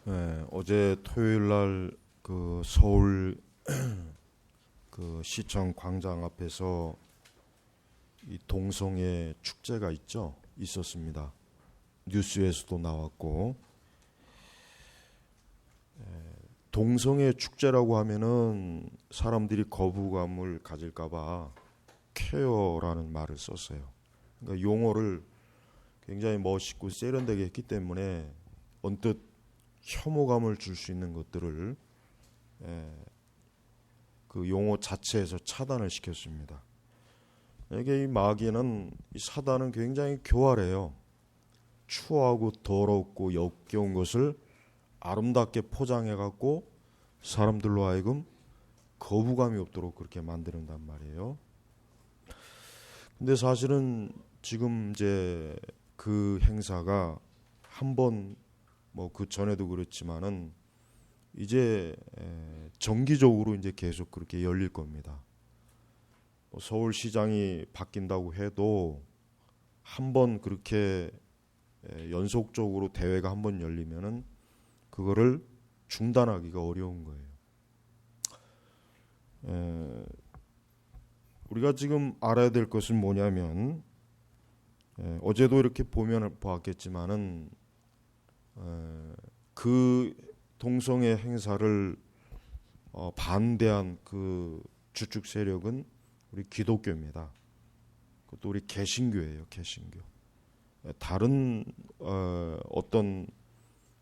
네, 어제 토요일 날 그 서울 그 시청 광장 앞에서 이 동성애 축제가 있었습니다. 뉴스에서도 나왔고, 동성애 축제라고 하면은 사람들이 거부감을 가질까봐 퀘어라는 말을 썼어요. 그러니까 용어를 굉장히 멋있고 세련되게 했기 때문에 언뜻 혐오감을 줄 수 있는 것들을 그 용어 자체에서 차단을 시켰습니다. 이게 이 마귀는, 이 사단은 굉장히 교활해요. 추하고 더럽고 역겨운 것을 아름답게 포장해갖고 사람들로 하여금 거부감이 없도록 그렇게 만드는단 말이에요. 근데 사실은 지금 이제 그 행사가 한번 뭐 그 전에도 그렇지만은 이제 정기적으로 이제 계속 그렇게 열릴 겁니다. 서울시장이 바뀐다고 해도 한번 그렇게 연속적으로 대회가 한번 열리면은 그거를 중단하기가 어려운 거예요. 우리가 지금 알아야 될 것은 뭐냐면, 어제도 이렇게 보면 보았겠지만은 그 동성애 행사를 반대한 그 주축 세력은 우리 기독교입니다. 그것도 우리 개신교예요, 개신교. 다른 어떤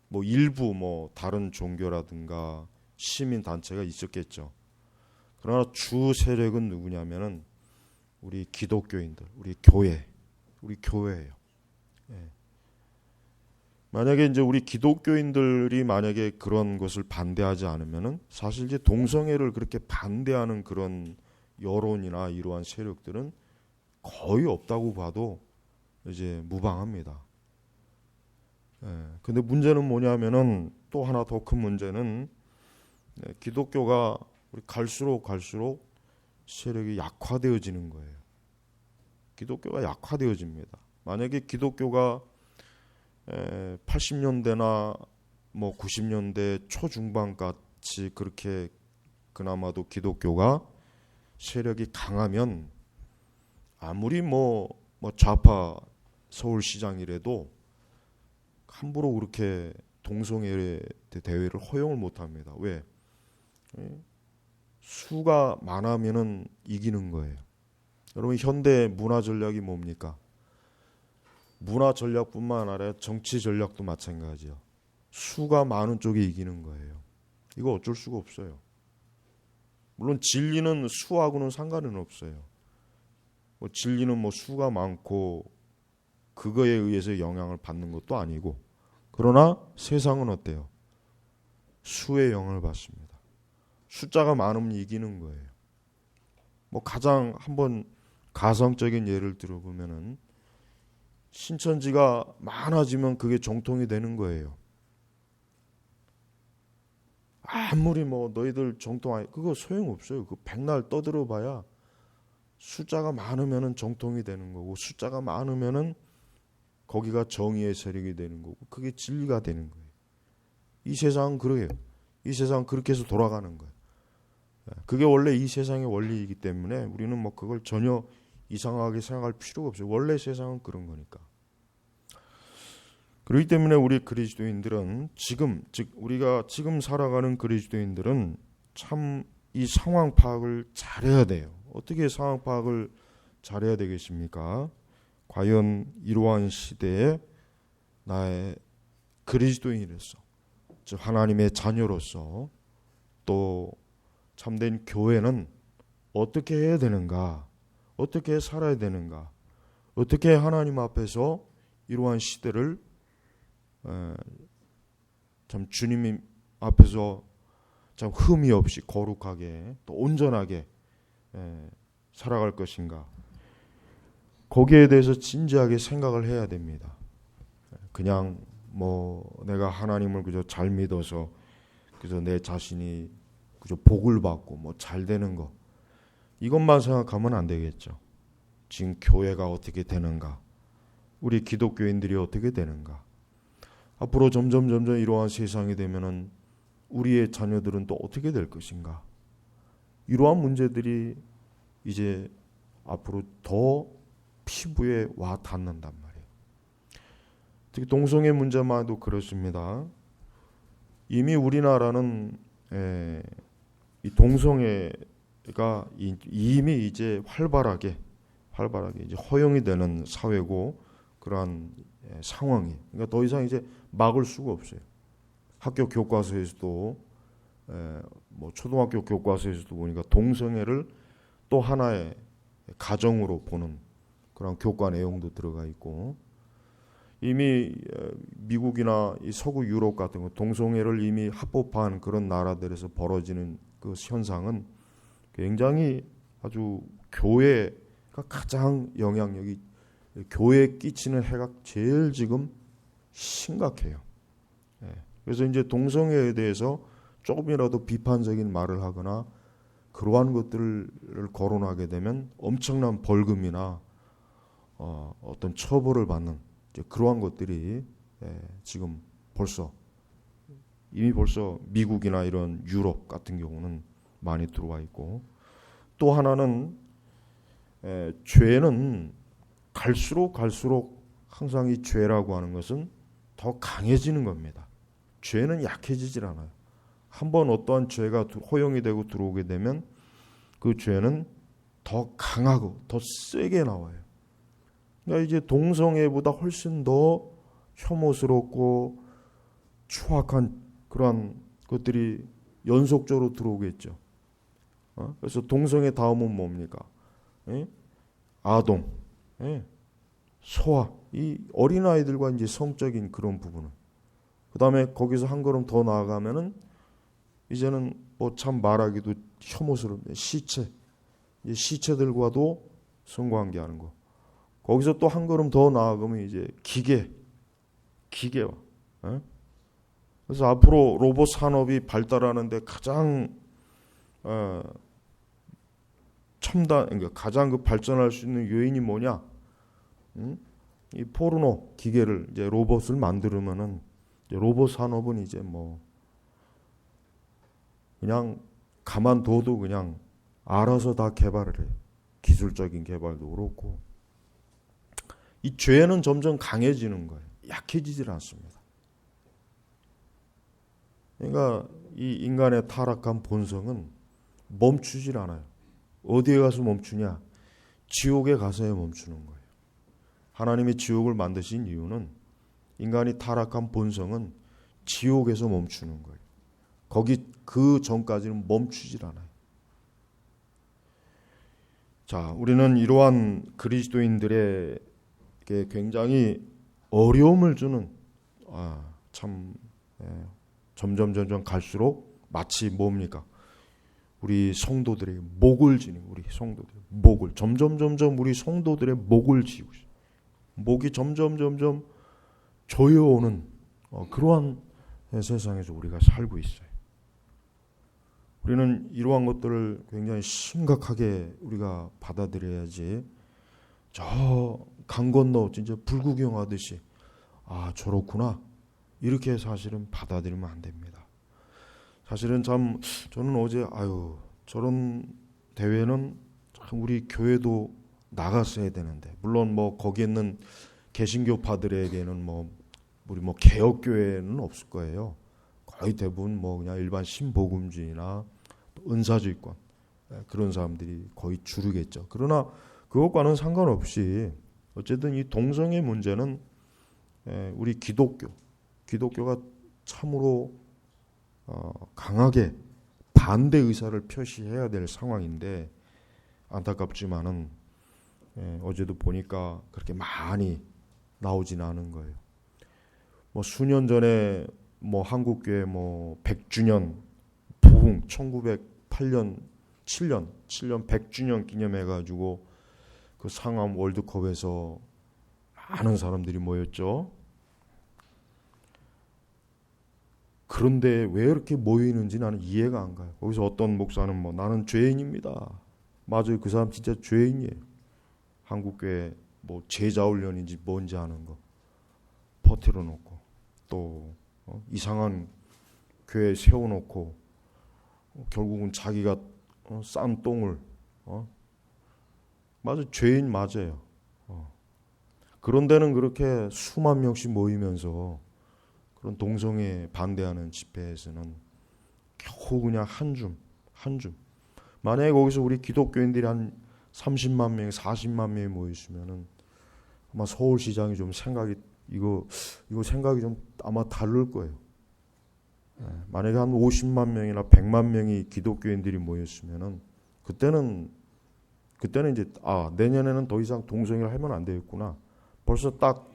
뭐 일부 뭐 다른 종교라든가 시민 단체가 있었겠죠. 그러나 주 세력은 누구냐면은 우리 기독교인들, 우리 교회예요. 예. 만약에 이제 우리 기독교인들이 만약에 그런 것을 반대하지 않으면은 사실 이제 동성애를 그렇게 반대하는 그런 여론이나 이러한 세력들은 거의 없다고 봐도 이제 무방합니다. 근데 문제는 뭐냐면은, 또 하나 더 큰 문제는 기독교가 우리 갈수록 세력이 약화되어지는 거예요. 기독교가 약화되어집니다. 만약에 기독교가 80년대나 뭐 90년대 초중반 같이 그렇게 그나마도 기독교가 세력이 강하면 아무리 뭐 좌파 서울시장이라도 함부로 그렇게 동성애 대회를 허용을 못합니다. 왜? 수가 많으면은 이기는 거예요. 여러분, 현대 문화 전략이 뭡니까? 문화 전략뿐만 아니라 정치 전략도 마찬가지요. 수가 많은 쪽이 이기는 거예요. 이거 어쩔 수가 없어요. 물론 진리는 수하고는 상관은 없어요. 뭐 진리는 뭐 수가 많고 그거에 의해서 영향을 받는 것도 아니고, 그러나 세상은 어때요? 수의 영향을 받습니다. 숫자가 많으면 이기는 거예요. 뭐 가장 한번 가성적인 예를 들어보면은 신천지가 많아지면 그게 정통이 되는 거예요. 아무리 뭐 너희들 정통 아니, 그거 소용없어요. 그 백날 떠들어봐야 숫자가 많으면은 정통이 되는 거고, 숫자가 많으면은 거기가 정의의 세력이 되는 거고, 그게 진리가 되는 거예요. 이 세상은 그래요. 이 세상은 그렇게 해서 돌아가는 거예요. 그게 원래 이 세상의 원리이기 때문에 우리는 뭐 그걸 전혀 이상하게 생각할 필요가 없어요. 원래 세상은 그런 거니까. 그렇기 때문에 우리 그리스도인들은 지금, 즉 우리가 지금 살아가는 그리스도인들은 참 이 상황 파악을 잘해야 돼요. 어떻게 상황 파악을 잘해야 되겠습니까? 과연 이러한 시대에 나의 그리스도인으로서, 즉 하나님의 자녀로서, 또 참된 교회는 어떻게 해야 되는가, 어떻게 살아야 되는가, 어떻게 하나님 앞에서 이러한 시대를 참 주님 앞에서 참 흠이 없이 거룩하게 또 온전하게 살아갈 것인가, 거기에 대해서 진지하게 생각을 해야 됩니다. 그냥 뭐 내가 하나님을 그저 잘 믿어서 그저 내 자신이 그저 복을 받고 뭐 잘 되는 거, 이것만 생각하면 안 되겠죠. 지금 교회가 어떻게 되는가, 우리 기독교인들이 어떻게 되는가, 앞으로 점점 이러한 세상이 되면은 우리의 자녀들은 또 어떻게 될 것인가? 이러한 문제들이 이제 앞으로 더 피부에 와 닿는단 말이에요. 특히 동성애 문제만도 그렇습니다. 이미 우리나라는 이 동성애가 이미 이제 활발하게 이제 허용이 되는 사회고 그러한 상황이, 그러니까 더 이상 이제 막을 수가 없어요. 학교 교과서에서도 뭐 초등학교 교과서에서도 보니까 동성애를 또 하나의 가정으로 보는 그런 교과 내용도 들어가 있고, 이미 미국이나 이 서구 유럽 같은 거 동성애를 이미 합법화한 그런 나라들에서 벌어지는 그 현상은 굉장히 아주 교회가 가장 영향력이, 교회에 끼치는 해가 제일 지금 심각해요. 그래서 이제 동성애에 대해서 조금이라도 비판적인 말을 하거나 그러한 것들을 거론하게 되면 엄청난 벌금이나 어떤 처벌을 받는 이제 그러한 것들이 지금 이미 벌써 미국이나 이런 유럽 같은 경우는 많이 들어와 있고, 또 하나는 죄는 갈수록 항상 이 죄라고 하는 것은 더 강해지는 겁니다. 죄는 약해지질 않아요. 한번 어떠한 죄가 허용이 되고 들어오게 되면 그 죄는 더 강하고 더 세게 나와요. 그러니까 이제 동성애보다 훨씬 더 혐오스럽고 추악한 그러한 것들이 연속적으로 들어오겠죠. 그래서 동성애 다음은 뭡니까? 아동, 소아, 이 어린아이들과 이제 성적인 그런 부분은, 그 다음에 거기서 한 걸음 더 나아가면은 이제는 뭐 참 말하기도 혐오스러운 시체들과도 성관계하는 거. 거기서 또 한 걸음 더 나아가면 이제 기계와. 그래서 앞으로 로봇 산업이 발달하는데 가장 그러니까 가장 그 발전할 수 있는 요인이 뭐냐? 이 포르노 기계를 이제 로봇을 만들면은 로봇 산업은 이제 뭐 그냥 가만둬도 그냥 알아서 다 개발을 해요. 기술적인 개발도 그렇고. 이 죄는 점점 강해지는 거예요. 약해지질 않습니다. 그러니까 이 인간의 타락한 본성은 멈추질 않아요. 어디에 가서 멈추냐? 지옥에 가서야 멈추는 거예요. 하나님이 지옥을 만드신 이유는 인간이 타락한 본성은 지옥에서 멈추는 거예요. 거기 그 전까지는 멈추질 않아요. 자, 우리는 이러한 그리스도인들에게 굉장히 어려움을 주는 점점 갈수록 마치 뭡니까? 우리 성도들에게 목을 지닌 우리 성도들 목을 점점 우리 성도들의 목을 지고 목이 점점 조여오는 그러한 세상에서 우리가 살고 있어요. 우리는 이러한 것들을 굉장히 심각하게 우리가 받아들여야지, 저 강 건너 진짜 불구경하듯이 저렇구나 이렇게 사실은 받아들이면 안 됩니다. 사실은 참 저는 어제 저런 대회는 참 우리 교회도 나갔어야 되는데, 물론 뭐 거기 있는 개신교파들에게는 우리 개혁교회는 없을 거예요. 거의 대부분 그냥 일반 신복음주의나 은사주의권 그런 사람들이 거의 주류겠죠. 그러나 그것과는 상관없이 어쨌든 이 동성애 문제는 우리 기독교가 참으로 강하게 반대 의사를 표시해야 될 상황인데, 안타깝지만은 어제도 보니까 그렇게 많이 나오지는 않은 거예요. 수년 전에 한국교회 100주년 부흥 1908년 7년 100주년 기념해가지고 그 상암 월드컵에서 많은 사람들이 모였죠. 그런데 왜 이렇게 모이는지 나는 이해가 안 가요. 거기서 어떤 목사는 나는 죄인입니다. 맞아요. 그 사람 진짜 죄인이에요. 한국교회 제자훈련인지 뭔지 아는 거 퍼뜨려 놓고, 또 이상한 교회 세워놓고 결국은 자기가 싼 똥을 맞아, 죄인 맞아요. 그런 데는 그렇게 수만 명씩 모이면서 그런 동성애 반대하는 집회에서는 겨우 그냥 한 줌. 만약에 거기서 우리 기독교인들이 한 30만 명, 40만 명이 모였으면은 아마 서울시장이 좀 이거 생각이 좀 아마 다를 거예요. 만약에 한 50만 명이나 100만 명이 기독교인들이 모였으면은 그때는 이제 내년에는 더 이상 동성애를 하면 안 되겠구나. 벌써 딱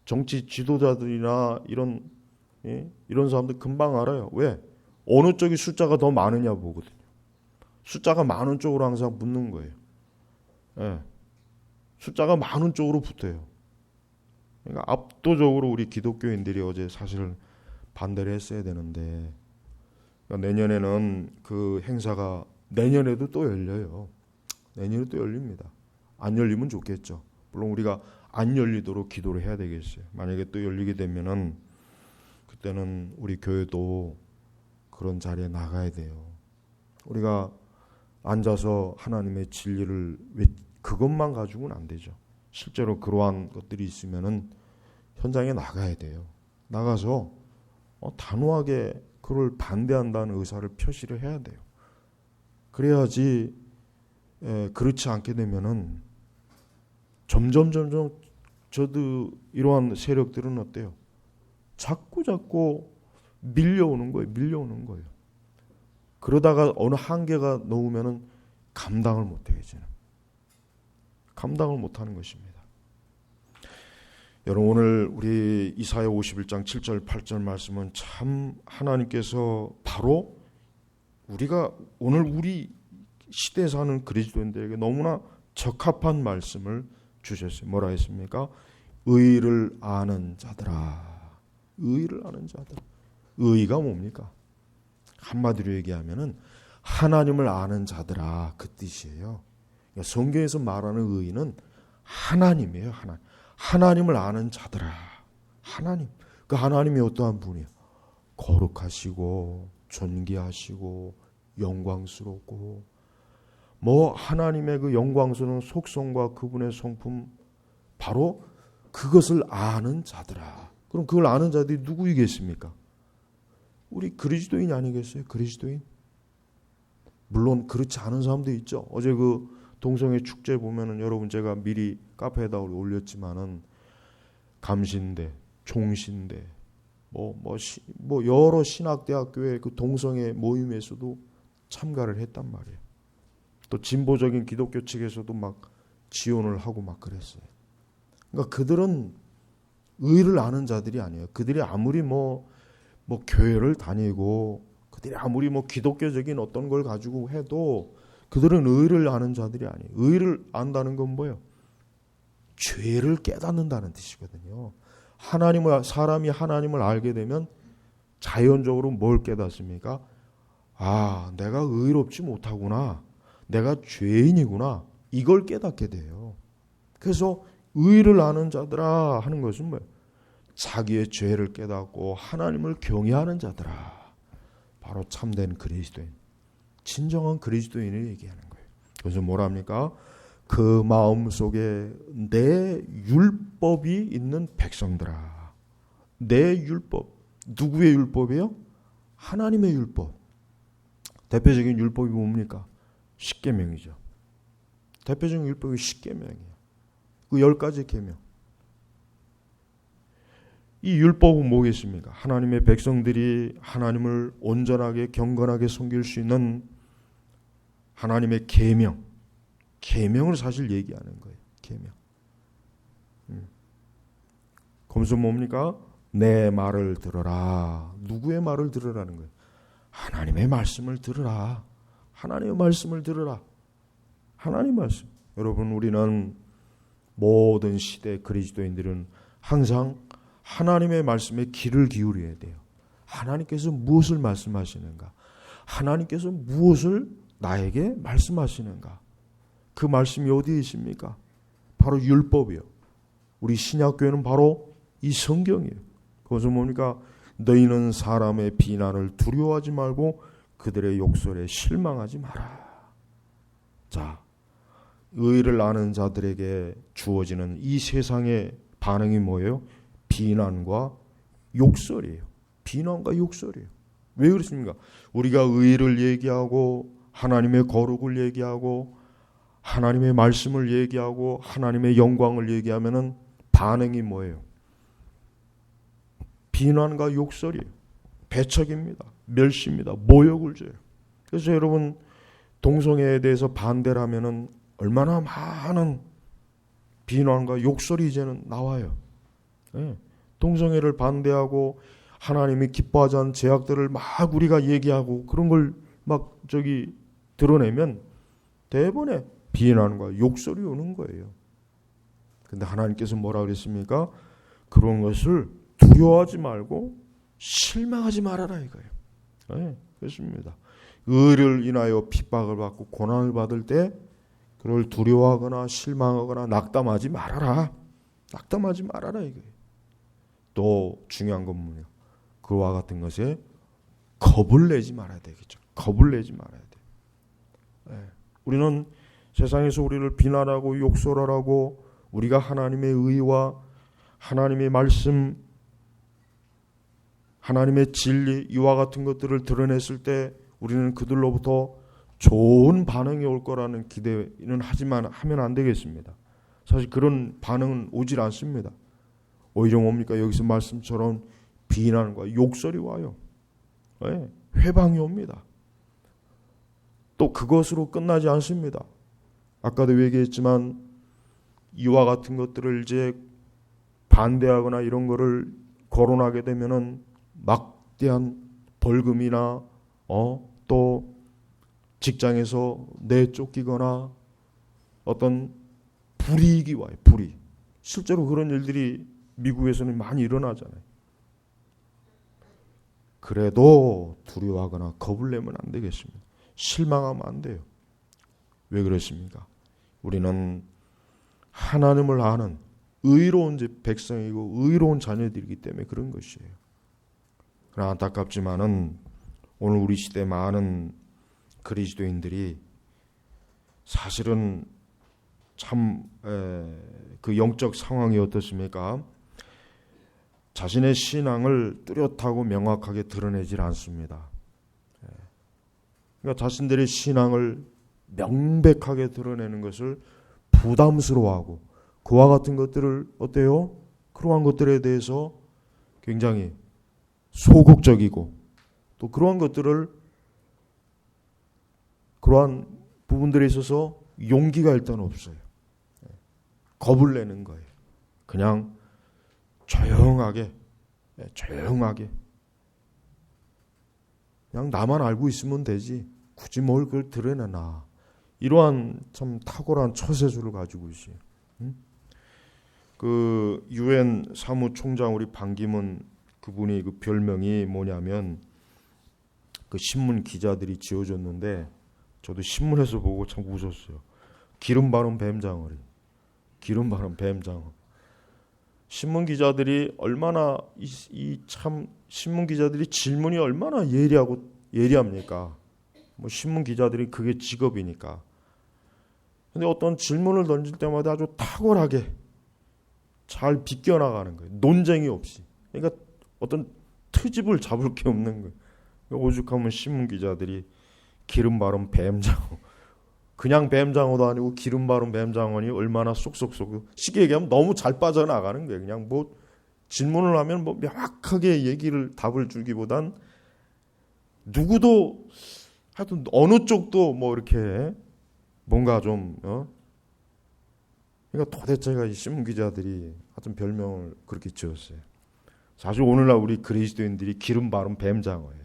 정치 지도자들이나 이런 사람들 금방 알아요. 왜? 어느 쪽이 숫자가 더 많으냐 보거든요. 숫자가 많은 쪽으로 항상 붙는 거예요. 숫자가 많은 쪽으로 붙어요. 그러니까 압도적으로 우리 기독교인들이 어제 사실 반대를 했어야 되는데, 그러니까 내년에는 그 행사가 내년에도 또 열려요. 내년에 또 열립니다. 안 열리면 좋겠죠. 물론 우리가 안 열리도록 기도를 해야 되겠어요. 만약에 또 열리게 되면은 그때는 우리 교회도 그런 자리에 나가야 돼요. 우리가 앉아서 하나님의 진리를 그것만 가지고는 안 되죠. 실제로 그러한 것들이 있으면은 현장에 나가야 돼요. 나가서 단호하게 그걸 반대한다는 의사를 표시를 해야 돼요. 그래야지 그렇지 않게 되면은 점점 저도 이러한 세력들은 어때요? 자꾸 밀려오는 거예요. 그러다가 어느 한계가 넘으면은 감당을 못해요. 이제는 감당을 못하는 것입니다. 여러분, 오늘 우리 이사야 51장 7절 8절 말씀은 참 하나님께서 바로 우리가 오늘 우리 시대에 사는 그리스도인들에게 너무나 적합한 말씀을 주셨어요. 뭐라 했습니까? 의를 아는 자들아. 의를 아는 자들. 의가 뭡니까? 한마디로 얘기하면은 하나님을 아는 자들아, 그 뜻이에요. 그러니까 성경에서 말하는 의는 하나님이에요. 하나님을 아는 자들아. 하나님. 그 하나님이 어떠한 분이에요? 거룩하시고 존귀하시고 영광스럽고 하나님의 그 영광스러운 속성과 그분의 성품, 바로 그것을 아는 자들아. 그럼 그걸 아는 자들이 누구이겠습니까? 우리 그리스도인이 아니겠어요? 그리스도인? 물론 그렇지 않은 사람도 있죠. 어제 그 동성애 축제 보면은 여러분, 제가 미리 카페에다 올렸지만은 감신대, 종신대, 여러 신학대학교의 그 동성애 모임에서도 참가를 했단 말이에요. 또 진보적인 기독교 측에서도 막 지원을 하고 막 그랬어요. 그러니까 그들은 의를 아는 자들이 아니에요. 그들이 아무리 교회를 다니고 그들이 아무리 기독교적인 어떤 걸 가지고 해도 그들은 의를 아는 자들이 아니에요. 의를 안다는 건 뭐예요? 죄를 깨닫는다는 뜻이거든요. 사람이 하나님을 알게 되면 자연적으로 뭘 깨닫습니까? 내가 의롭지 못하구나. 내가 죄인이구나. 이걸 깨닫게 돼요. 그래서 의를 아는 자들아 하는 것은 뭐예요? 자기의 죄를 깨닫고 하나님을 경외하는 자들아. 바로 참된 그리스도인, 진정한 그리스도인을 얘기하는 거예요. 그래서 뭐랍니까? 그 마음속에 내 율법이 있는 백성들아. 내 율법. 누구의 율법이에요? 하나님의 율법. 대표적인 율법이 뭡니까? 십계명이죠. 대표적인 율법이 십계명이에요. 그 10가지 계명. 이 율법은 뭐겠습니까? 하나님의 백성들이 하나님을 온전하게 경건하게 섬길 수 있는 하나님의 계명. 계명을 사실 얘기하는 거예요. 계명. 그러면서 뭡니까? 내 말을 들어라. 누구의 말을 들으라는 거예요? 하나님의 말씀을 들으라. 하나님의 말씀을 들으라. 하나님 말씀. 여러분, 우리는 모든 시대 그리스도인들은 항상 하나님의 말씀에 귀를 기울여야 돼요. 하나님께서 무엇을 말씀하시는가? 하나님께서 무엇을 나에게 말씀하시는가? 그 말씀이 어디에 있습니까? 바로 율법이요. 우리 신약교회는 바로 이 성경이에요. 그것은 뭡니까? 너희는 사람의 비난을 두려워하지 말고 그들의 욕설에 실망하지 마라. 자, 의를 아는 자들에게 주어지는 이 세상의 반응이 뭐예요? 비난과 욕설이에요. 비난과 욕설이에요. 왜 그렇습니까? 우리가 의를 얘기하고 하나님의 거룩을 얘기하고 하나님의 말씀을 얘기하고 하나님의 영광을 얘기하면은 반응이 뭐예요? 비난과 욕설이에요. 배척입니다. 멸시입니다. 모욕을 줘요. 그래서 여러분 동성애에 대해서 반대를 하면은 얼마나 많은 비난과 욕설이 이제는 나와요. 네. 동성애를 반대하고 하나님이 기뻐하지 않은 죄악들을 막 우리가 얘기하고 그런 걸 막 드러내면 대부분의 비난과 욕설이 오는 거예요. 근데 하나님께서 뭐라 그랬습니까? 그런 것을 두려워하지 말고 실망하지 말아라 이거예요. 네, 그렇습니다. 의를 인하여 핍박을 받고 고난을 받을 때 그걸 두려워하거나 실망하거나 낙담하지 말아라. 낙담하지 말아라 이거예요. 또 중요한 건 뭐예요? 그와 같은 것에 겁을 내지 말아야 되겠죠. 겁을 내지 말아야 돼요. 네. 우리는 세상에서 우리를 비난하고 욕설하라고 우리가 하나님의 의와 하나님의 말씀, 하나님의 진리 이와 같은 것들을 드러냈을 때 우리는 그들로부터 좋은 반응이 올 거라는 기대는 하면 안 되겠습니다. 사실 그런 반응은 오질 않습니다. 오히려 뭡니까? 여기서 말씀처럼 비난과 욕설이 와요. 네, 회방이 옵니다. 또 그것으로 끝나지 않습니다. 아까도 얘기했지만 이와 같은 것들을 이제 반대하거나 이런 거를 거론하게 되면은 막대한 벌금이나 또 직장에서 내쫓기거나 어떤 불이익이 와요. 불이익. 실제로 그런 일들이 미국에서는 많이 일어나잖아요. 그래도 두려워하거나 겁을 내면 안 되겠습니다. 실망하면 안 돼요. 왜 그렇습니까? 우리는 하나님을 아는 의로운 백성이고 의로운 자녀들이기 때문에 그런 것이에요. 그러나 안타깝지만은 오늘 우리 시대 많은 그리스도인들이 사실은 참 그 영적 상황이 어떻습니까? 자신의 신앙을 뚜렷하고 명확하게 드러내질 않습니다. 그러니까 자신들의 신앙을 명백하게 드러내는 것을 부담스러워하고 그와 같은 것들을 어때요? 그러한 것들에 대해서 굉장히 소극적이고 또 그러한 것들을 그러한 부분들에 있어서 용기가 일단 없어요. 겁을 내는 거예요. 그냥 조용하게 그냥 나만 알고 있으면 되지 굳이 뭘 그걸 드러내나 이러한 참 탁월한 처세술을 가지고 있어요. 그 UN 사무총장 우리 반기문 그분이 그 별명이 뭐냐면 그 신문 기자들이 지어줬는데 저도 신문에서 보고 참 웃었어요. 기름 바른 뱀장어리. 기름 바른 뱀장어. 신문 기자들이 얼마나 참 신문 기자들이 질문이 얼마나 예리합니까? 뭐 신문 기자들이 그게 직업이니까. 근데 어떤 질문을 던질 때마다 아주 탁월하게 잘 비껴나가는 거예요. 논쟁이 없이. 그러니까 어떤 트집을 잡을 게 없는 거예요. 오죽하면 신문 기자들이 기름 바른 뱀장어. 그냥 뱀장어도 아니고 기름 바른 뱀장어니 얼마나 쏙쏙쏙 쉽게 얘기하면 너무 잘 빠져나가는 거예요. 그냥 뭐 질문을 하면 뭐 명확하게 답을 주기보단 누구도 하여튼 어느 쪽도 뭐 이렇게 뭔가 좀 그러니까 도대체가 이 신문 기자들이 하여튼 별명을 그렇게 지었어요. 사실 오늘날 우리 그리스도인들이 기름 바른 뱀장어예요.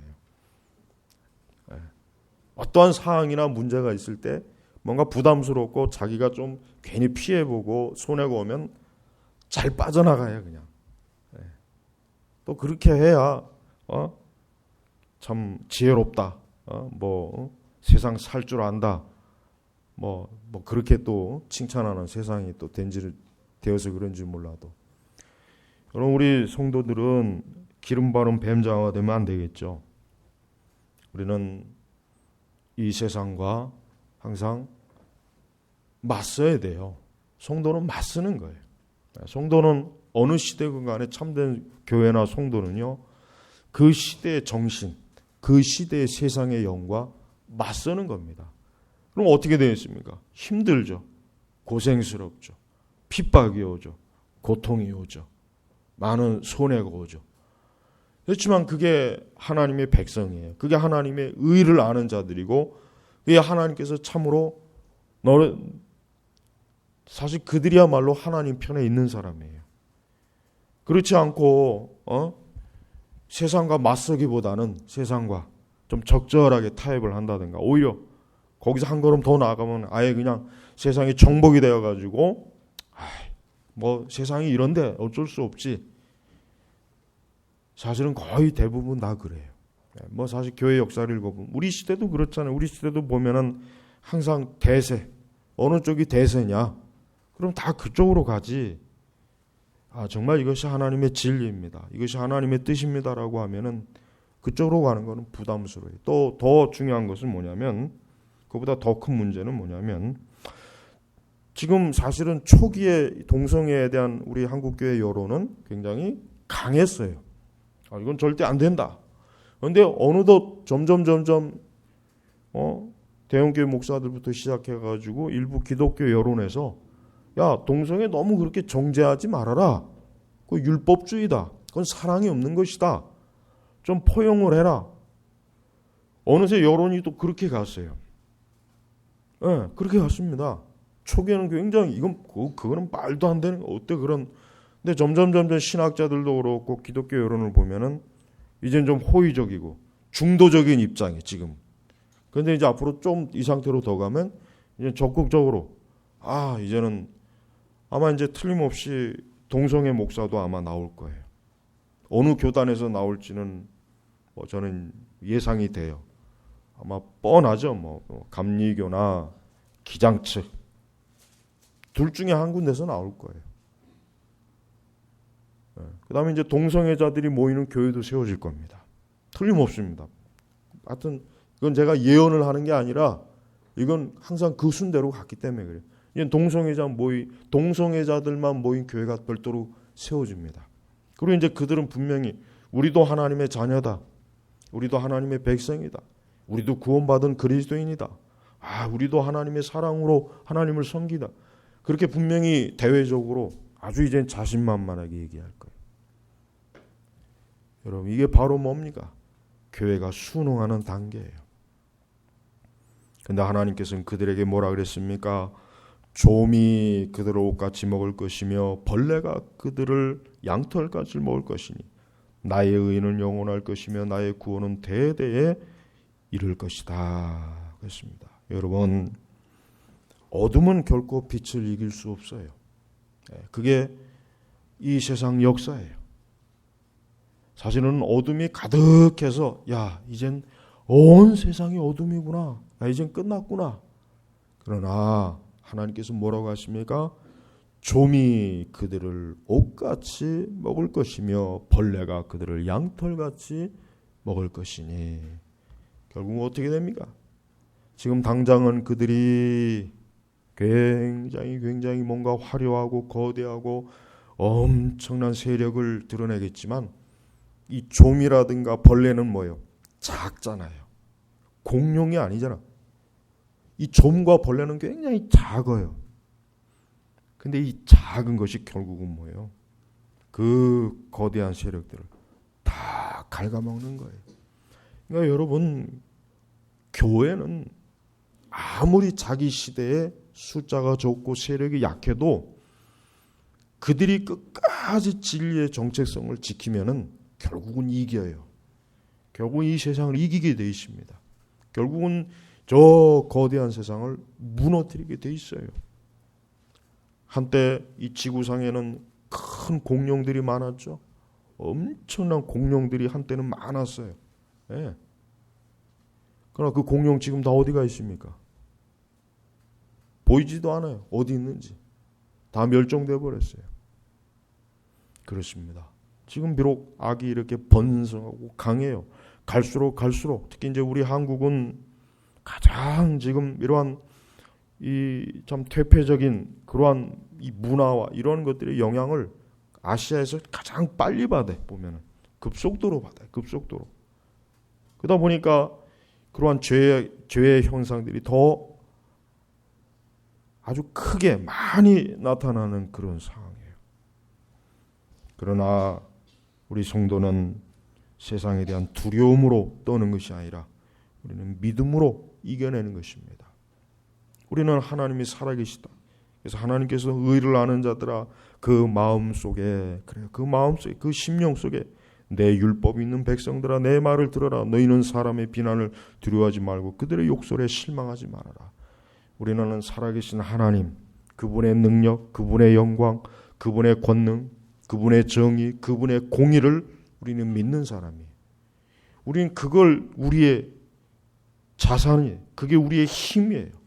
어떠한 사항이나 문제가 있을 때 뭔가 부담스럽고 자기가 좀 괜히 피해보고 손해가 오면 잘 빠져나가요 그냥. 또 그렇게 해야 참 지혜롭다. 세상 살 줄 안다. 뭐 그렇게 또 칭찬하는 세상이 또 되어서 그런지 몰라도 여러분 우리 성도들은 기름 바른 뱀장어가 되면 안 되겠죠. 우리는 이 세상과 항상 맞서야 돼요. 성도는 맞서는 거예요. 성도는 어느 시대건 간에 참된 교회나 성도는요, 그 시대의 정신, 그 시대의 세상의 영과 맞서는 겁니다. 그럼 어떻게 되겠습니까? 힘들죠. 고생스럽죠. 핍박이 오죠. 고통이 오죠. 많은 손해가 오죠. 그렇지만 그게 하나님의 백성이에요. 그게 하나님의 의를 아는 자들이고, 그게 하나님께서 참으로 사실 그들이야말로 하나님 편에 있는 사람이에요. 그렇지 않고 세상과 맞서기보다는 세상과 좀 적절하게 타협을 한다든가, 오히려 거기서 한 걸음 더 나아가면 아예 그냥 세상이 정복이 되어가지고 뭐 세상이 이런데 어쩔 수 없지. 사실은 거의 대부분 다 그래요. 뭐 사실 교회 역사를 읽어보면 우리 시대도 그렇잖아요. 우리 시대도 보면은 항상 대세, 어느 쪽이 대세냐? 그럼 다 그쪽으로 가지. 정말 이것이 하나님의 진리입니다. 이것이 하나님의 뜻입니다라고 하면은 그쪽으로 가는 것은 부담스러워요. 또 더 중요한 것은 뭐냐면, 그보다 더 큰 문제는 뭐냐면, 지금 사실은 초기에 동성애에 대한 우리 한국교회 여론은 굉장히 강했어요. 이건 절대 안 된다. 그런데 어느덧 점점 대형교회 목사들부터 시작해가지고 일부 기독교 여론에서 야, 동성애 너무 그렇게 정죄하지 말아라. 그거 율법주의다. 그건 사랑이 없는 것이다. 좀 포용을 해라. 어느새 여론이 또 그렇게 갔어요. 네, 그렇게 갔습니다. 초기에는 굉장히 그거는 말도 안 되는, 어때 그런. 근데 점점 신학자들도 그렇고 기독교 여론을 보면은 이제는 좀 호의적이고 중도적인 입장이 지금. 그런데 이제 앞으로 좀 이 상태로 더 가면 이제 적극적으로 이제는 아마 이제 틀림없이 동성애 목사도 아마 나올 거예요. 어느 교단에서 나올지는 저는 예상이 돼요. 아마 뻔하죠. 감리교나 기장 측 둘 중에 한 군데서 나올 거예요. 그 다음에 이제 동성애자들이 모이는 교회도 세워질 겁니다. 틀림없습니다. 하여튼 이건 제가 예언을 하는 게 아니라 이건 항상 그 순대로 갔기 때문에 그래요. 이제 동성애자들만 모인 교회가 별도로 세워집니다. 그리고 이제 그들은 분명히 우리도 하나님의 자녀다. 우리도 하나님의 백성이다. 우리도 구원받은 그리스도인이다. 우리도 하나님의 사랑으로 하나님을 섬기다. 그렇게 분명히 대외적으로 아주 이젠 자신만만하게 얘기할 거예요. 여러분, 이게 바로 뭡니까? 교회가 순응하는 단계예요. 근데 하나님께서는 그들에게 뭐라 그랬습니까? 좀이 그들을 옷같이 먹을 것이며 벌레가 그들을 양털같이 먹을 것이니 나의 의는 영원할 것이며 나의 구원은 대대에 이를 것이다. 그렇습니다. 여러분, 어둠은 결코 빛을 이길 수 없어요. 그게 이 세상 역사예요. 사실은 어둠이 가득해서 이젠 온 세상이 어둠이구나. 이젠 끝났구나. 그러나 하나님께서 뭐라고 하십니까? 좀이 그들을 옷같이 먹을 것이며 벌레가 그들을 양털같이 먹을 것이니 결국 어떻게 됩니까? 지금 당장은 그들이 굉장히 뭔가 화려하고 거대하고 엄청난 세력을 드러내겠지만 이 좀이라든가 벌레는 뭐예요? 작잖아요. 공룡이 아니잖아. 이 좀과 벌레는 굉장히 작아요. 근데 이 작은 것이 결국은 뭐예요? 그 거대한 세력들을 다 갉아먹는 거예요. 그러니까 여러분, 교회는 아무리 자기 시대에 숫자가 적고 세력이 약해도 그들이 끝까지 진리의 정체성을 지키면은 결국은 이겨요. 결국은 이 세상을 이기게 돼 있습니다. 결국은 저 거대한 세상을 무너뜨리게 돼 있어요. 한때 이 지구상에는 큰 공룡들이 많았죠. 엄청난 공룡들이 한때는 많았어요. 예. 그러나 그 공룡 지금 다 어디가 있습니까? 보이지도 않아요. 어디 있는지. 다 멸종돼 버렸어요. 그렇습니다. 지금 비록 악이 이렇게 번성하고 강해요. 갈수록 특히 이제 우리 한국은 가장 지금 이러한 이 참 퇴폐적인 그러한 이 문화와 이런 것들의 영향을 아시아에서 가장 빨리 받아요. 보면은 급속도로 받아요. 급속도로. 그러다 보니까 그러한 죄의 형상들이 더 아주 크게 많이 나타나는 그런 상황이에요. 그러나 우리 성도는 세상에 대한 두려움으로 떠는 것이 아니라 우리는 믿음으로 이겨내는 것입니다. 우리는 하나님이 살아계시다. 그래서 하나님께서 의를 아는 자들아 그 마음 속에 그 심령 속에 내 율법이 있는 백성들아 내 말을 들어라. 너희는 사람의 비난을 두려워하지 말고 그들의 욕설에 실망하지 말아라. 우리는 살아계신 하나님, 그분의 능력, 그분의 영광, 그분의 권능, 그분의 정의, 그분의 공의를 우리는 믿는 사람이에요. 우리는 그걸 우리의 자산이에요. 그게 우리의 힘이에요.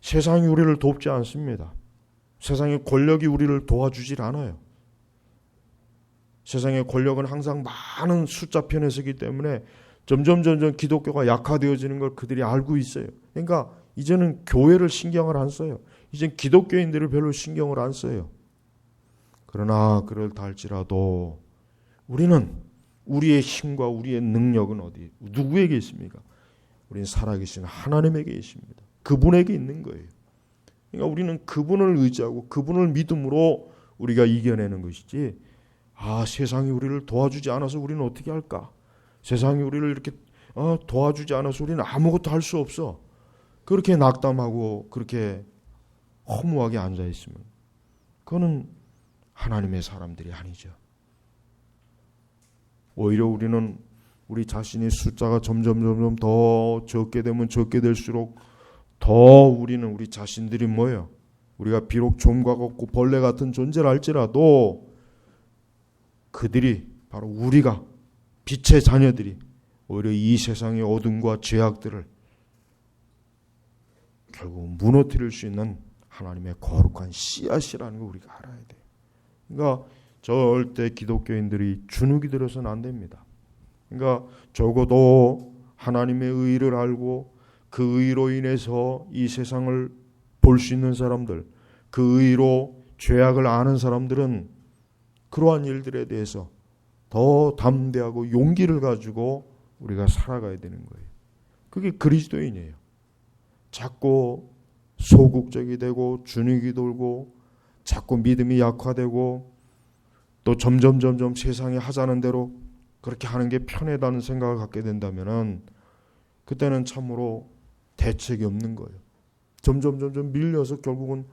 세상이 우리를 돕지 않습니다. 세상의 권력이 우리를 도와주질 않아요. 세상의 권력은 항상 많은 숫자 편에 서기 때문에 점점 기독교가 약화되어지는 걸 그들이 알고 있어요. 그러니까 이제는 교회를 신경을 안 써요. 이젠 기독교인들을 별로 신경을 안 써요. 그러나 그럴다 할지라도 우리는 우리의 힘과 우리의 능력은 어디 누구에게 있습니까? 우리는 살아계신 하나님에게 있습니다. 그분에게 있는 거예요. 그러니까 우리는 그분을 의지하고 그분을 믿음으로 우리가 이겨내는 것이지 세상이 우리를 도와주지 않아서 우리는 어떻게 할까? 세상이 우리를 이렇게 도와주지 않아서 우리는 아무것도 할 수 없어. 그렇게 낙담하고 그렇게 허무하게 앉아있으면 그거는 하나님의 사람들이 아니죠. 오히려 우리는 우리 자신의 숫자가 점점 더 적게 되면 적게 될수록 더 우리는 우리 자신들이 뭐예요? 우리가 비록 좀과 같고 벌레 같은 존재를 할지라도 그들이 바로 우리가 빛의 자녀들이 오히려 이 세상의 어둠과 죄악들을 결국 무너뜨릴 수 있는 하나님의 거룩한 씨앗이라는 걸 우리가 알아야 돼요. 그러니까 절대 기독교인들이 주눅이 들어서는 안 됩니다. 그러니까 적어도 하나님의 의를 알고 그 의로 인해서 이 세상을 볼 수 있는 사람들, 그 의로 죄악을 아는 사람들은 그러한 일들에 대해서 더 담대하고 용기를 가지고 우리가 살아가야 되는 거예요. 그게 그리스도인이에요. 자꾸 소극적이 되고 주눅이 돌고 자꾸 믿음이 약화되고 또 점점 세상이 하자는 대로 그렇게 하는 게 편하다는 생각을 갖게 된다면은 그때는 참으로 대책이 없는 거예요. 점점 밀려서 결국은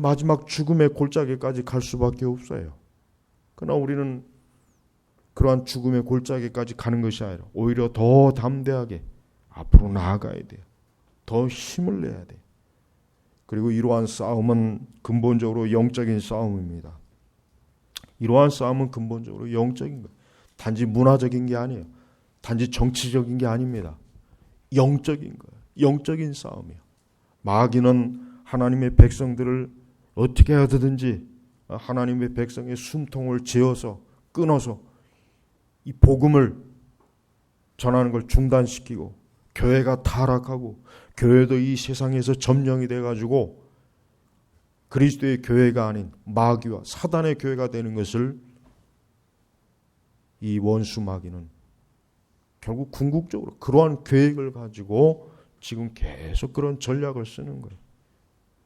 마지막 죽음의 골짜기까지 갈 수밖에 없어요. 그러나 우리는 그러한 죽음의 골짜기까지 가는 것이 아니라 오히려 더 담대하게 앞으로 나아가야 돼요. 더 힘을 내야 돼요. 그리고 이러한 싸움은 근본적으로 영적인 싸움입니다. 이러한 싸움은 근본적으로 영적인 거예요. 단지 문화적인 게 아니에요. 단지 정치적인 게 아닙니다. 영적인 거예요. 영적인 싸움이에요. 마귀는 하나님의 백성들을 어떻게 하든지 하나님의 백성의 숨통을 재어서 끊어서 이 복음을 전하는 걸 중단시키고 교회가 타락하고 교회도 이 세상에서 점령이 돼가지고 그리스도의 교회가 아닌 마귀와 사단의 교회가 되는 것을 이 원수 마귀는 결국 궁극적으로 그러한 계획을 가지고 지금 계속 그런 전략을 쓰는 거예요.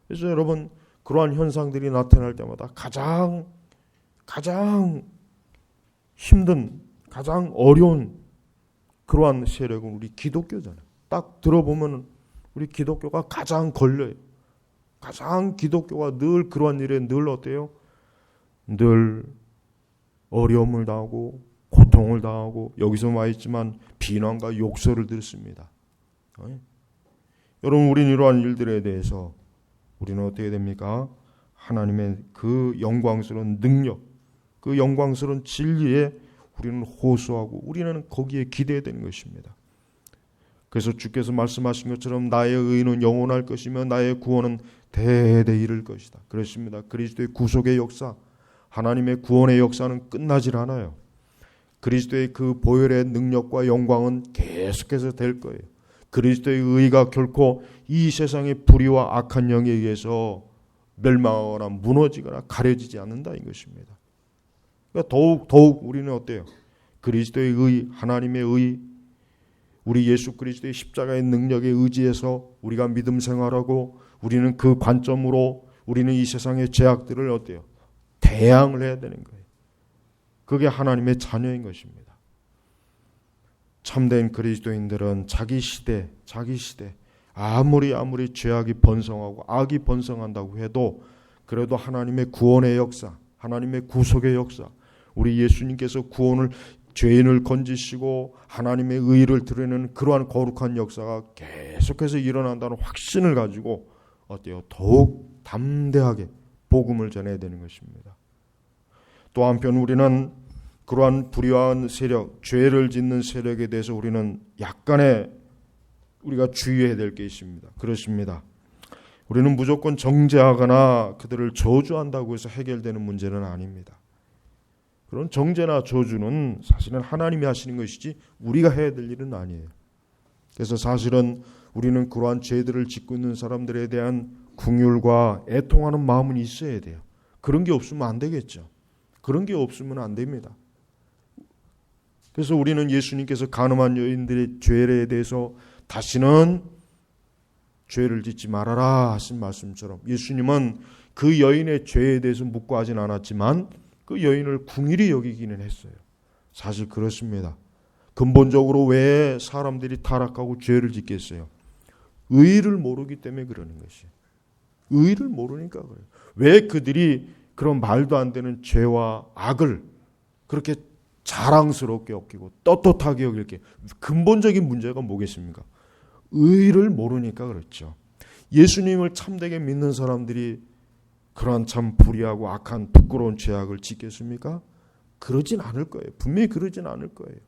그래서 여러분 그러한 현상들이 나타날 때마다 가장 힘든 가장 어려운 그러한 세력은 우리 기독교잖아요. 딱 들어보면 우리 기독교가 가장 걸려요. 가장 기독교가 늘 그러한 일에 늘 어때요? 늘 어려움을 당하고 고통을 당하고 여기서 말했지만 비난과 욕설을 듣습니다. 여러분 우리는 이러한 일들에 대해서 우리는 어떻게 됩니까? 하나님의 그 영광스러운 능력, 그 영광스러운 진리에 우리는 호소하고 우리는 거기에 기대되는 것입니다. 그래서 주께서 말씀하신 것처럼 나의 의는 영원할 것이며 나의 구원은 대대 이를 것이다. 그렇습니다. 그리스도의 구속의 역사 하나님의 구원의 역사는 끝나질 않아요. 그리스도의 그 보혈의 능력과 영광은 계속해서 될 거예요. 그리스도의 의가 결코 이 세상의 불의와 악한 영에 의해서 멸망하거나 무너지거나 가려지지 않는다 이 것입니다. 그러니까 더욱 우리는 어때요? 그리스도의 의, 하나님의 의, 우리 예수 그리스도의 십자가의 능력에 의지해서 우리가 믿음 생활하고 우리는 그 관점으로 우리는 이 세상의 죄악들을 어때요? 대항을 해야 되는 거예요. 그게 하나님의 자녀인 것입니다. 참된 그리스도인들은 자기 시대 아무리 죄악이 번성하고 악이 번성한다고 해도 그래도 하나님의 구원의 역사, 하나님의 구속의 역사, 우리 예수님께서 죄인을 건지시고 하나님의 의를 드러내는 그러한 거룩한 역사가 계속해서 일어난다는 확신을 가지고 어때요? 더욱 담대하게 복음을 전해야 되는 것입니다. 또 한편 우리는 그러한 불의한 세력, 죄를 짓는 세력에 대해서 우리는 약간의 우리가 주의해야 될 게 있습니다. 그렇습니다. 우리는 무조건 정죄하거나 그들을 저주한다고 해서 해결되는 문제는 아닙니다. 그런 정죄나 저주는 사실은 하나님이 하시는 것이지 우리가 해야 될 일은 아니에요. 그래서 사실은 우리는 그러한 죄들을 짓고 있는 사람들에 대한 긍휼과 애통하는 마음은 있어야 돼요. 그런 게 없으면 안 되겠죠. 그런 게 없으면 안 됩니다. 그래서 우리는 예수님께서 간음한 여인들의 죄에 대해서 다시는 죄를 짓지 말아라 하신 말씀처럼 예수님은 그 여인의 죄에 대해서 묵과하진 않았지만 그 여인을 긍휼히 여기기는 했어요. 사실 그렇습니다. 근본적으로 왜 사람들이 타락하고 죄를 짓겠어요? 의를 모르기 때문에 그러는 것이에요. 의를 모르니까 그래요. 왜 그들이 그런 말도 안 되는 죄와 악을 그렇게 자랑스럽게 여기고 떳떳하게 여길 게 근본적인 문제가 뭐겠습니까? 의를 모르니까 그렇죠. 예수님을 참되게 믿는 사람들이 그러한 참 불의하고 악한 부끄러운 죄악을 짓겠습니까? 그러진 않을 거예요. 분명히 그러진 않을 거예요.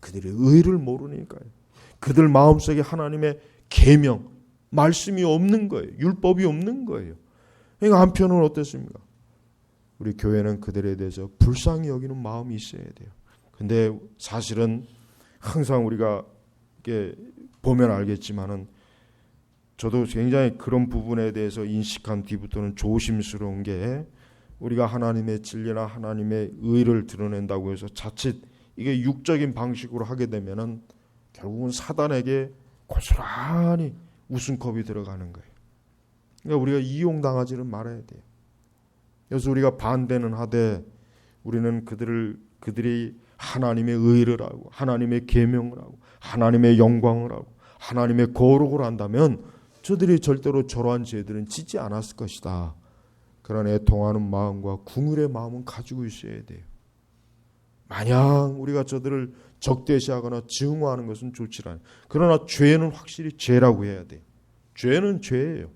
그들의 의를 모르니까요. 그들 마음속에 하나님의 계명, 말씀이 없는 거예요. 율법이 없는 거예요. 그러니까 한편은 어떻습니까? 우리 교회는 그들에 대해서 불쌍히 여기는 마음이 있어야 돼요. 근데 사실은 항상 우리가 이렇게 보면 알겠지만은 저도 굉장히 그런 부분에 대해서 인식한 뒤부터는 조심스러운 게 우리가 하나님의 진리나 하나님의 의를 드러낸다고 해서 자칫 이게 육적인 방식으로 하게 되면은 결국은 사단에게 고스란히 웃음컵이 들어가는 거예요. 그러니까 우리가 이용당하지는 말아야 돼요. 그래서 우리가 반대는 하되 우리는 그들이 하나님의 의를 하고 하나님의 계명을 하고 하나님의 영광을 하고 하나님의 거룩을 한다면 저들이 절대로 저러한 죄들은 짓지 않았을 것이다. 그런 애통하는 마음과 긍휼의 마음은 가지고 있어야 돼요. 마냥 우리가 저들을 적대시하거나 증오하는 것은 좋지 않아요. 그러나 죄는 확실히 죄라고 해야 돼요. 죄는 죄예요.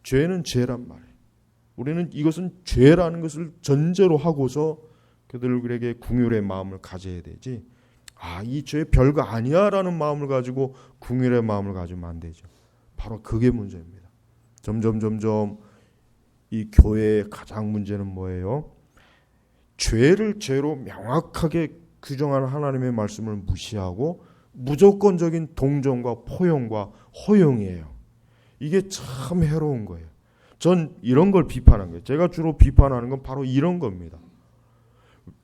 죄는 죄란 말이에요. 우리는 이것은 죄라는 것을 전제로 하고서 그들에게 긍휼의 마음을 가져야 되지. 이 죄 별거 아니야라는 마음을 가지고 긍휼의 마음을 가지면 안 되죠. 바로 그게 문제입니다. 점점 이 교회의 가장 문제는 뭐예요? 죄를 죄로 명확하게 규정하는 하나님의 말씀을 무시하고 무조건적인 동정과 포용과 허용이에요. 이게 참 해로운 거예요. 전 이런 걸 비판한 거예요. 제가 주로 비판하는 건 바로 이런 겁니다.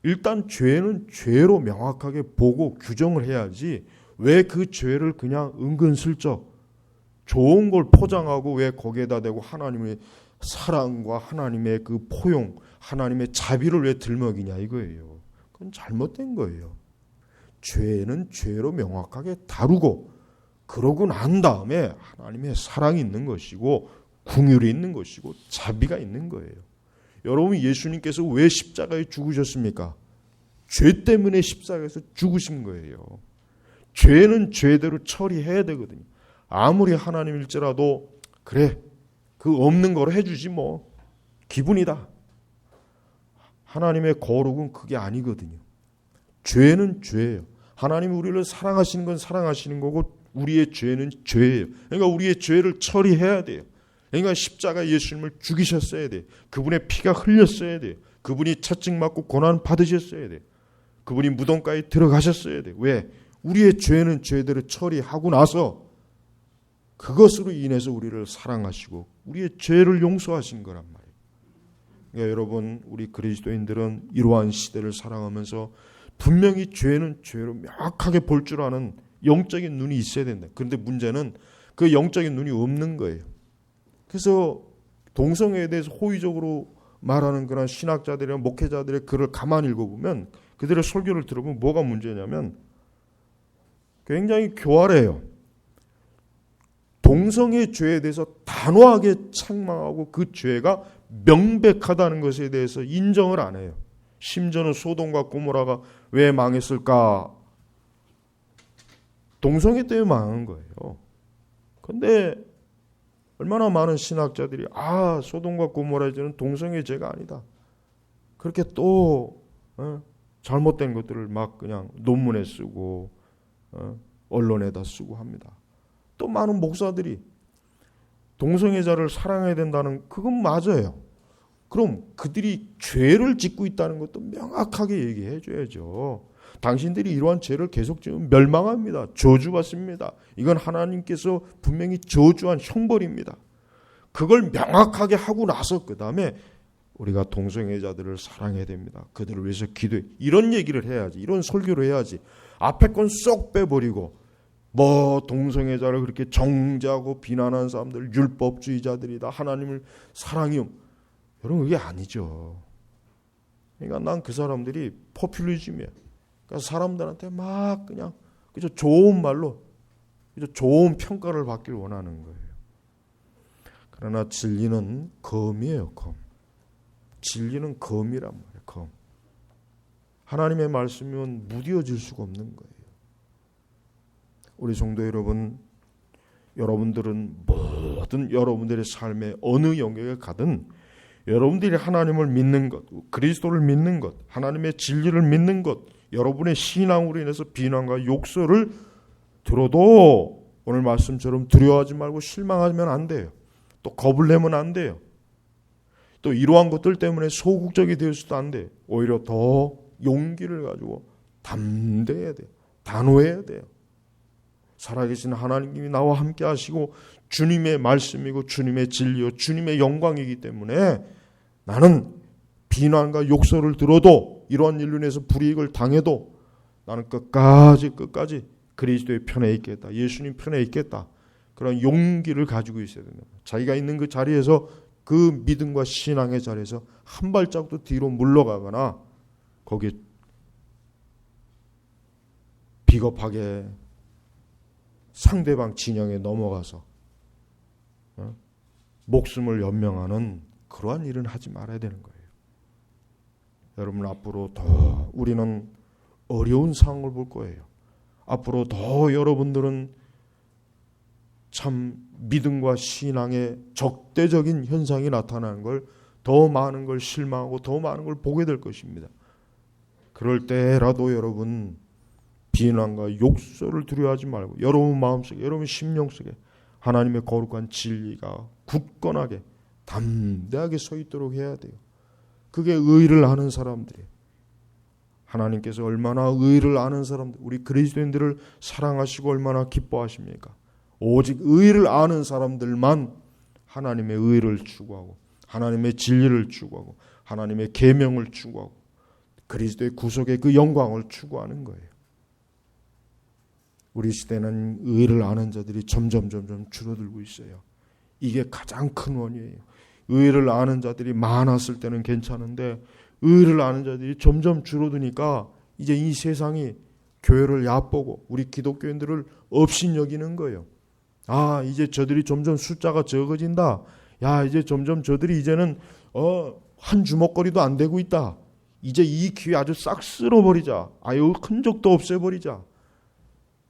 일단 죄는 죄로 명확하게 보고 규정을 해야지 왜 그 죄를 그냥 은근슬쩍 좋은 걸 포장하고 왜 거기에다 대고 하나님의 사랑과 하나님의 그 포용, 하나님의 자비를 왜 들먹이냐 이거예요. 그건 잘못된 거예요. 죄는 죄로 명확하게 다루고 그러고 난 다음에 하나님의 사랑이 있는 것이고 긍휼이 있는 것이고 자비가 있는 거예요. 여러분 예수님께서 왜 십자가에 죽으셨습니까? 죄 때문에 십자가에서 죽으신 거예요. 죄는 죄대로 처리해야 되거든요. 아무리 하나님일지라도 그래 그 없는 거로 해주지 뭐 기분이다. 하나님의 거룩은 그게 아니거든요. 죄는 죄예요. 하나님이 우리를 사랑하시는 건 사랑하시는 거고 우리의 죄는 죄예요. 그러니까 우리의 죄를 처리해야 돼요. 그러니까 십자가 예수님을 죽이셨어야 돼요. 그분의 피가 흘렸어야 돼요. 그분이 채찍 맞고 고난 받으셨어야 돼요. 그분이 무덤가에 들어가셨어야 돼요. 왜? 우리의 죄는 죄대로 처리하고 나서 그것으로 인해서 우리를 사랑하시고 우리의 죄를 용서하신 거란 말이에요. 그러니까 여러분, 우리 그리스도인들은 이러한 시대를 살아가면서 분명히 죄는 죄로 명확하게 볼 줄 아는 영적인 눈이 있어야 된다. 그런데 문제는 그 영적인 눈이 없는 거예요. 그래서 동성애에 대해서 호의적으로 말하는 그런 신학자들이나 목회자들의 글을 가만히 읽어보면, 그들의 설교를 들어보면 뭐가 문제냐면 굉장히 교활해요. 동성애 죄에 대해서 단호하게 책망하고 그 죄가 명백하다는 것에 대해서 인정을 안 해요. 심지어는 소돔과 고모라가 왜 망했을까? 동성애 때문에 망한 거예요. 그런데 얼마나 많은 신학자들이 소돔과 고모라의 죄는 동성애 죄가 아니다. 그렇게 또 잘못된 것들을 막 그냥 논문에 쓰고 언론에다 쓰고 합니다. 또 많은 목사들이 동성애자를 사랑해야 된다는, 그건 맞아요. 그럼 그들이 죄를 짓고 있다는 것도 명확하게 얘기해 줘야죠. 당신들이 이러한 죄를 계속 지으면 멸망합니다. 저주받습니다. 이건 하나님께서 분명히 저주한 형벌입니다. 그걸 명확하게 하고 나서 그 다음에 우리가 동성애자들을 사랑해야 됩니다. 그들을 위해서 기도해. 이런 얘기를 해야지. 이런 설교를 해야지. 앞에 건 쏙 빼버리고 동성애자를 그렇게 정죄하고 비난하는 사람들 율법주의자들이다. 하나님을 사랑이요. 여러분, 그게 아니죠. 그러니까 난 그 사람들이 포퓰리즘이야. 그러니까 사람들한테 막 그냥 그저 좋은 말로 그저 좋은 평가를 받기를 원하는 거예요. 그러나 진리는 검이에요. 검. 진리는 검이란 말이에요. 검. 하나님의 말씀이면 무뎌질 수가 없는 거예요. 우리 성도 여러분, 여러분들은 모든 여러분들의 삶의 어느 영역에 가든 여러분들이 하나님을 믿는 것, 그리스도를 믿는 것, 하나님의 진리를 믿는 것, 여러분의 신앙으로 인해서 비난과 욕설을 들어도 오늘 말씀처럼 두려워하지 말고 실망하면 안 돼요. 또 겁을 내면 안 돼요. 또 이러한 것들 때문에 소극적이 되어서도 안 돼요. 오히려 더 용기를 가지고 담대해야 돼요. 단호해야 돼요. 살아계신 하나님이 나와 함께 하시고 주님의 말씀이고 주님의 진리요 주님의 영광이기 때문에 나는 비난과 욕설을 들어도 이러한 일로 인해서 불이익을 당해도 나는 끝까지 그리스도의 편에 있겠다. 예수님 편에 있겠다. 그런 용기를 가지고 있어야 됩니다. 자기가 있는 그 자리에서, 그 믿음과 신앙의 자리에서 한 발짝도 뒤로 물러가거나 거기에 비겁하게 상대방 진영에 넘어가서 목숨을 연명하는 그러한 일은 하지 말아야 되는 거예요. 여러분, 앞으로 더 우리는 어려운 상황을 볼 거예요. 앞으로 더 여러분들은 참 믿음과 신앙의 적대적인 현상이 나타나는 걸, 더 많은 걸 실망하고 더 많은 걸 보게 될 것입니다. 그럴 때라도 여러분, 비난과 욕설을 두려워하지 말고 여러분 마음속에, 여러분 심령 속에 하나님의 거룩한 진리가 굳건하게 담대하게 서 있도록 해야 돼요. 그게 의를 아는 사람들이에요. 하나님께서 얼마나 의를 아는 사람들, 우리 그리스도인들을 사랑하시고 얼마나 기뻐하십니까? 오직 의를 아는 사람들만 하나님의 의를 추구하고 하나님의 진리를 추구하고 하나님의 계명을 추구하고 그리스도의 구속의 그 영광을 추구하는 거예요. 우리 시대는 의를 아는 자들이 점점 줄어들고 있어요. 이게 가장 큰 원인이에요. 의를 아는 자들이 많았을 때는 괜찮은데 의를 아는 자들이 점점 줄어드니까 이제 이 세상이 교회를 얕보고 우리 기독교인들을 업신여기는 거예요. 이제 저들이 점점 숫자가 적어진다. 이제 점점 저들이 이제는 한 주먹거리도 안 되고 있다. 이제 이 기회 아주 싹 쓸어버리자. 아유, 흔적도 없애버리자.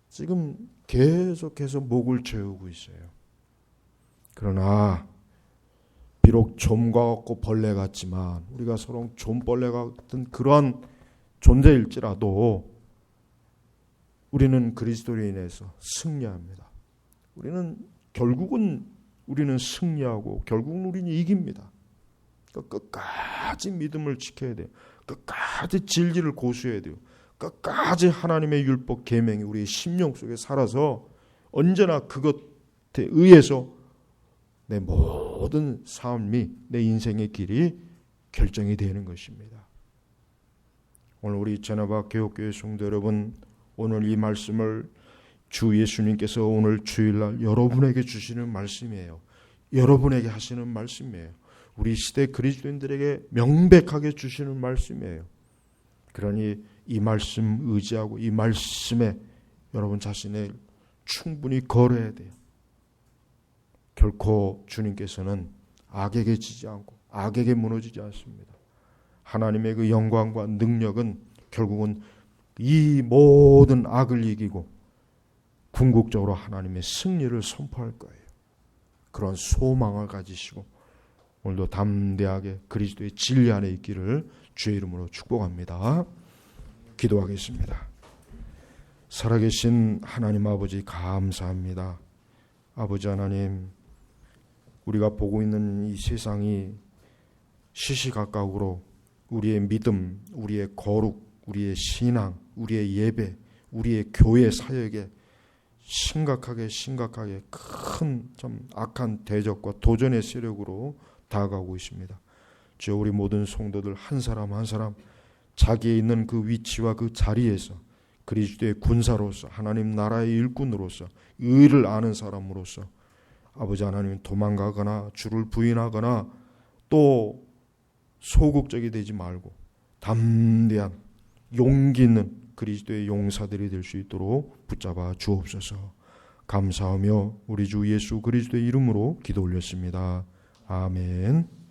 지금 계속해서 목을 채우고 있어요. 그러나 비록 좀과 같고 벌레 같지만 우리가 서로 좀벌레 같은 그러한 존재일지라도 우리는 그리스도로 인해서 승리합니다. 우리는 결국은 우리는 승리하고 결국은 우리는 이깁니다. 끝까지 믿음을 지켜야 돼요. 끝까지 진리를 고수해야 돼요. 끝까지 하나님의 율법 계명이 우리의 심령 속에 살아서 언제나 그것에 의해서 내 모든 삶이, 내 인생의 길이 결정이 되는 것입니다. 오늘 우리 제나바 교육교회 성도 여러분, 오늘 이 말씀을 주 예수님께서 오늘 주일날 여러분에게 주시는 말씀이에요. 여러분에게 하시는 말씀이에요. 우리 시대 그리스도인들에게 명백하게 주시는 말씀이에요. 그러니 이 말씀 의지하고 이 말씀에 여러분 자신을 충분히 걸어야 돼요. 결코 주님께서는 악에게 지지 않고 악에게 무너지지 않습니다. 하나님의 그 영광과 능력은 결국은 이 모든 악을 이기고 궁극적으로 하나님의 승리를 선포할 거예요. 그런 소망을 가지시고 오늘도 담대하게 그리스도의 진리 안에 있기를 주의 이름으로 축복합니다. 기도하겠습니다. 살아계신 하나님 아버지 감사합니다. 아버지 하나님, 우리가 보고 있는 이 세상이 시시각각으로 우리의 믿음, 우리의 거룩, 우리의 신앙, 우리의 예배, 우리의 교회 사역에 심각하게 큰 좀 악한 대적과 도전의 세력으로 다가가고 있습니다. 주여, 우리 모든 성도들 한 사람 한 사람 자기에 있는 그 위치와 그 자리에서 그리스도의 군사로서, 하나님 나라의 일꾼으로서, 의를 아는 사람으로서 아버지 하나님, 도망가거나 주를 부인하거나 또 소극적이 되지 말고 담대한 용기 있는 그리스도의 용사들이 될 수 있도록 붙잡아 주옵소서. 감사하며 우리 주 예수 그리스도의 이름으로 기도 올렸습니다. 아멘.